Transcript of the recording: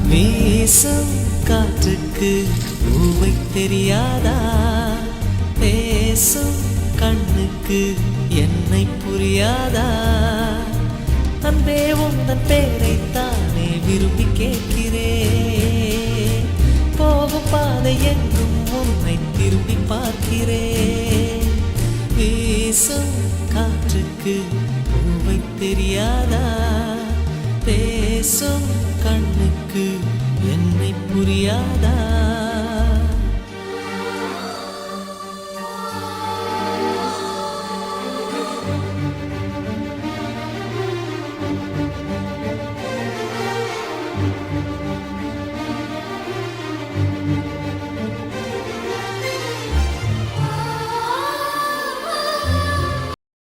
வீசும் காற்றுக்கு பூவை தெரியாதா? பேசும் கண்ணுக்கு என்னை புரியாதா? அன்பே உந்தன் பேரைத்தானே விரும்பி கேட்கிறேன். போகும் பாதை எங்கும் உன்னை திரும்பி பார்க்கிறேன். வீசும் காற்றுக்கு பூவை தெரியாதா? பேசும் கண்ணுக்கு என்னை புரியாதா?